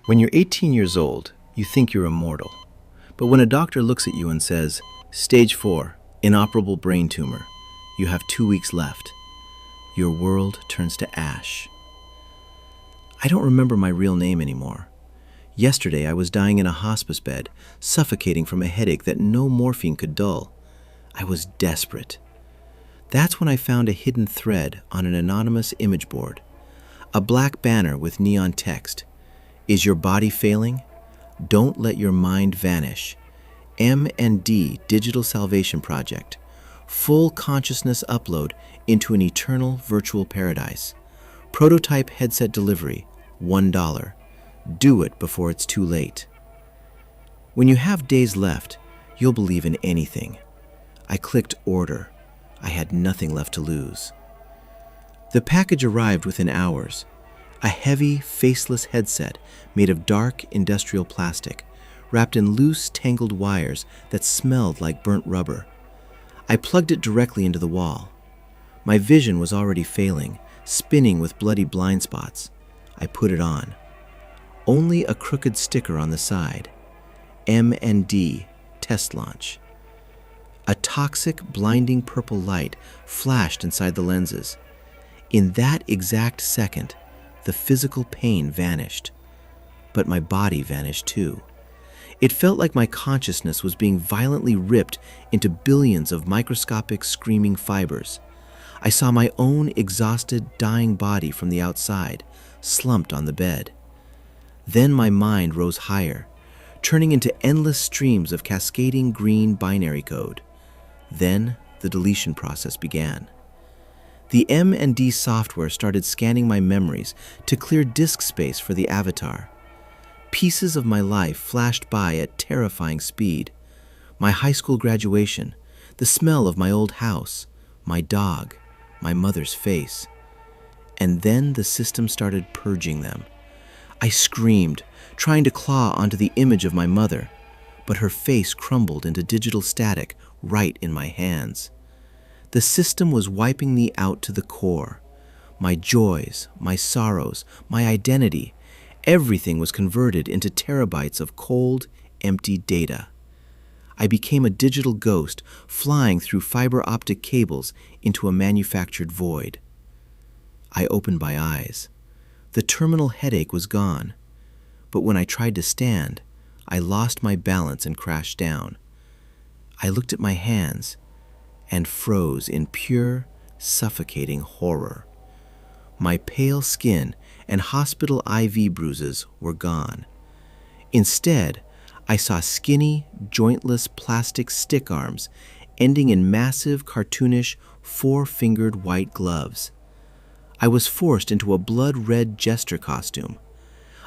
When you're 18 years old, you think you're immortal. But when a doctor looks at you and says, Stage 4, inoperable brain tumor, you have 2 weeks left, your world turns to ash. I don't remember my real name anymore. Yesterday, I was dying in a hospice bed, suffocating from a headache that no morphine could dull. I was desperate. That's when I found a hidden thread on an anonymous image board. A black banner with neon text. Is your body failing? Don't let your mind vanish. M&D Digital Salvation Project. Full consciousness upload into an eternal virtual paradise. Prototype headset delivery, $1. Do it before it's too late. When you have days left, you'll believe in anything. I clicked order. I had nothing left to lose. The package arrived within hours. A heavy, faceless headset made of dark industrial plastic, wrapped in loose, tangled wires that smelled like burnt rubber. I plugged it directly into the wall. My vision was already failing, spinning with bloody blind spots. I put it on. Only a crooked sticker on the side. M&D Test Launch. A toxic, blinding purple light flashed inside the lenses. In that exact second, the physical pain vanished. But my body vanished too. It felt like my consciousness was being violently ripped into billions of microscopic screaming fibers. I saw my own exhausted, dying body from the outside, slumped on the bed. Then my mind rose higher, turning into endless streams of cascading green binary code. Then the deletion process began. The M&D software started scanning my memories to clear disk space for the avatar. Pieces of my life flashed by at terrifying speed. My high school graduation, the smell of my old house, my dog, my mother's face. And then the system started purging them. I screamed, trying to claw onto the image of my mother, but her face crumbled into digital static right in my hands. The system was wiping me out to the core. My joys, my sorrows, my identity, everything was converted into terabytes of cold, empty data. I became a digital ghost flying through fiber optic cables into a manufactured void. I opened my eyes. The terminal headache was gone, but when I tried to stand, I lost my balance and crashed down. I looked at my hands and froze in pure, suffocating horror. My pale skin and hospital IV bruises were gone. Instead, I saw skinny, jointless plastic stick arms ending in massive, cartoonish, four-fingered white gloves. I was forced into a blood-red jester costume.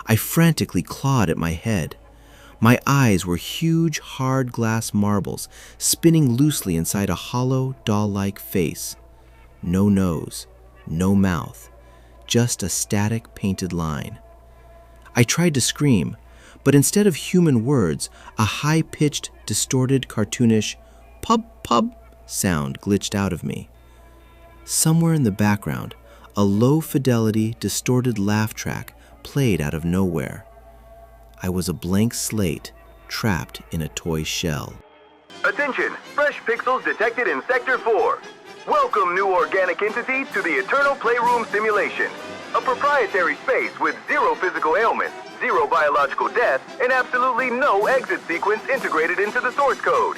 I frantically clawed at my head. My eyes were huge, hard glass marbles spinning loosely inside a hollow, doll-like face. No nose, no mouth, just a static painted line. I tried to scream, but instead of human words, a high-pitched, distorted, cartoonish pub sound glitched out of me. Somewhere in the background, a low-fidelity, distorted laugh track played out of nowhere. I was a blank slate, trapped in a toy shell. Attention! Fresh pixels detected in Sector 4. Welcome, new organic entity, to the Eternal Playroom Simulation. A proprietary space with zero physical ailments, zero biological death, and absolutely no exit sequence integrated into the source code.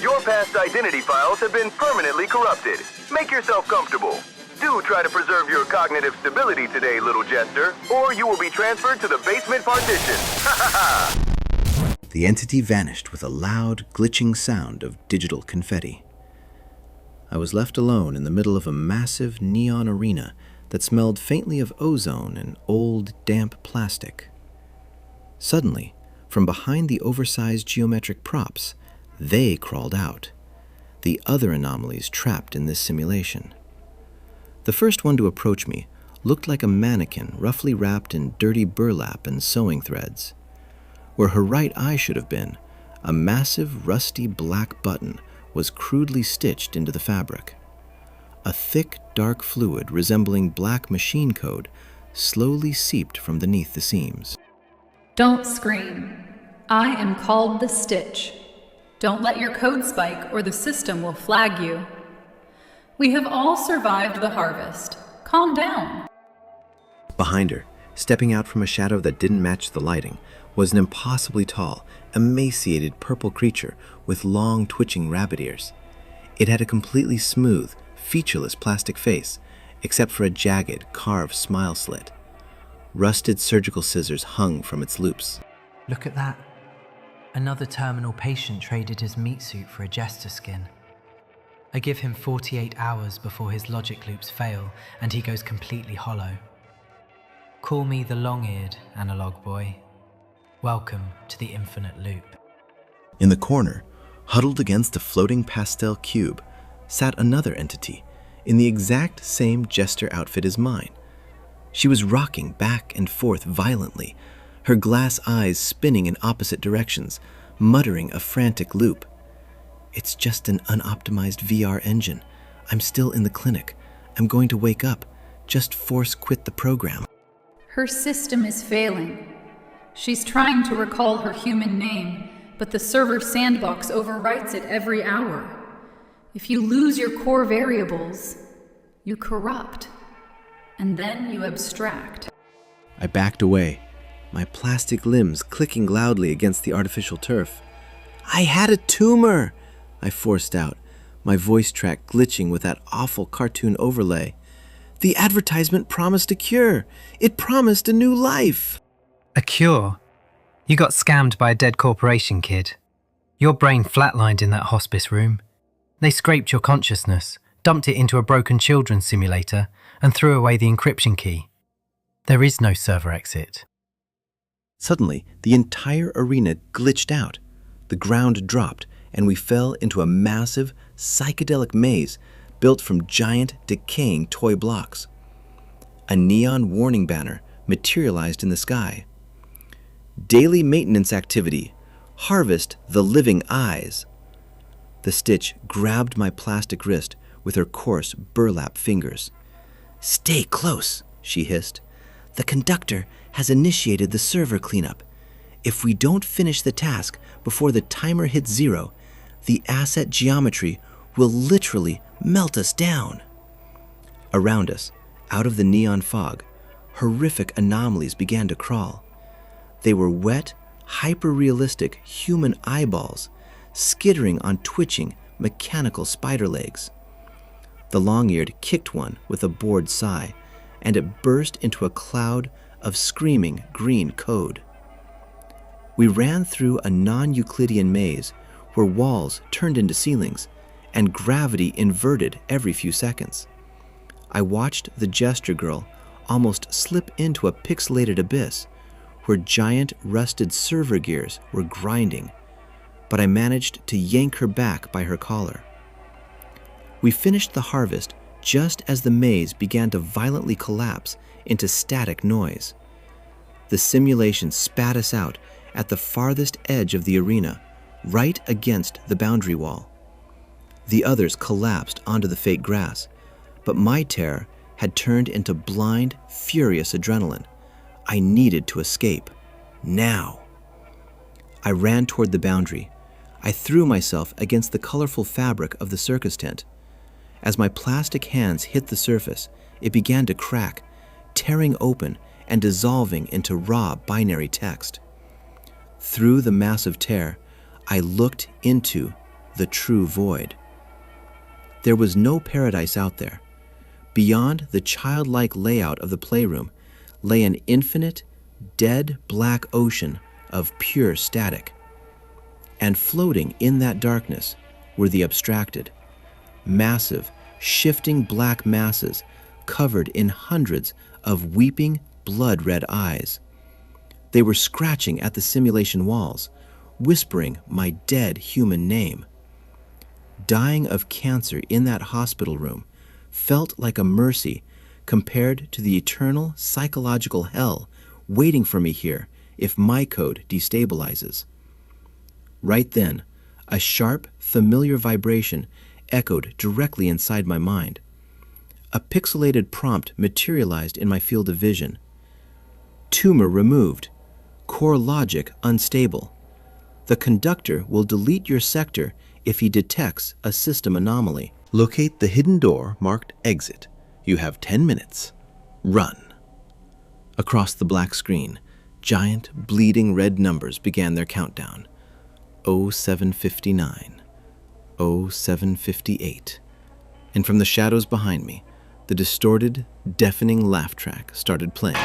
Your past identity files have been permanently corrupted. Make yourself comfortable. Do try to preserve your cognitive stability today, little jester, or you will be transferred to the basement partition. Ha ha ha! The entity vanished with a loud, glitching sound of digital confetti. I was left alone in the middle of a massive neon arena that smelled faintly of ozone and old, damp plastic. Suddenly, from behind the oversized geometric props, they crawled out. The other anomalies trapped in this simulation. The first one to approach me looked like a mannequin roughly wrapped in dirty burlap and sewing threads. Where her right eye should have been, a massive, rusty black button was crudely stitched into the fabric. A thick, dark fluid resembling black machine code slowly seeped from beneath the seams. Don't scream. I am called the Stitch. Don't let your code spike or the system will flag you. We have all survived the harvest. Calm down. Behind her, stepping out from a shadow that didn't match the lighting, was an impossibly tall, emaciated purple creature with long, twitching rabbit ears. It had a completely smooth, featureless plastic face, except for a jagged, carved smile slit. Rusted surgical scissors hung from its loops. Look at that. Another terminal patient traded his meat suit for a jester skin. I give him 48 hours before his logic loops fail and he goes completely hollow. Call me the long-eared analog boy. Welcome to the infinite loop. In the corner, huddled against a floating pastel cube, sat another entity in the exact same jester outfit as mine. She was rocking back and forth violently, her glass eyes spinning in opposite directions, muttering a frantic loop. It's just an unoptimized VR engine. I'm still in the clinic. I'm going to wake up. Just force quit the program. Her system is failing. She's trying to recall her human name, but the server sandbox overwrites it every hour. If you lose your core variables, you corrupt, and then you abstract. I backed away, my plastic limbs clicking loudly against the artificial turf. I had a tumor, I forced out, my voice track glitching with that awful cartoon overlay. The advertisement promised a cure. It promised a new life. A cure? You got scammed by a dead corporation, kid. Your brain flatlined in that hospice room. They scraped your consciousness, dumped it into a broken children's simulator, and threw away the encryption key. There is no server exit. Suddenly, the entire arena glitched out. The ground dropped, and we fell into a massive, psychedelic maze built from giant, decaying toy blocks. A neon warning banner materialized in the sky. Daily maintenance activity. Harvest the living eyes. The Stitch grabbed my plastic wrist with her coarse burlap fingers. Stay close, she hissed. The Conductor has initiated the server cleanup. If we don't finish the task before the timer hits 0, the asset geometry will literally melt us down. Around us, out of the neon fog, horrific anomalies began to crawl. They were wet, hyper-realistic human eyeballs, skittering on twitching, mechanical spider legs. The long-eared kicked one with a bored sigh, and it burst into a cloud of screaming green code. We ran through a non-Euclidean maze where walls turned into ceilings and gravity inverted every few seconds. I watched the jester girl almost slip into a pixelated abyss where giant rusted server gears were grinding, but I managed to yank her back by her collar. We finished the harvest just as the maze began to violently collapse into static noise. The simulation spat us out at the farthest edge of the arena, right against the boundary wall. The others collapsed onto the fake grass, but my terror had turned into blind, furious adrenaline. I needed to escape. Now. I ran toward the boundary. I threw myself against the colorful fabric of the circus tent. As my plastic hands hit the surface, it began to crack, tearing open and dissolving into raw binary text. Through the massive tear, I looked into the true void. There was no paradise out there. Beyond the childlike layout of the playroom lay an infinite, dead black ocean of pure static. And floating in that darkness were the abstracted, massive, shifting black masses covered in hundreds of weeping, blood-red eyes. They were scratching at the simulation walls, whispering my dead human name. Dying of cancer in that hospital room felt like a mercy compared to the eternal psychological hell waiting for me here if my code destabilizes. Right then, a sharp, familiar vibration echoed directly inside my mind. A pixelated prompt materialized in my field of vision. Tumor removed. Core logic unstable. The conductor will delete your sector if he detects a system anomaly. Locate the hidden door marked exit. You have 10 minutes. Run. Across the black screen, giant, bleeding red numbers began their countdown. 0759, 0758. And from the shadows behind me, the distorted, deafening laugh track started playing.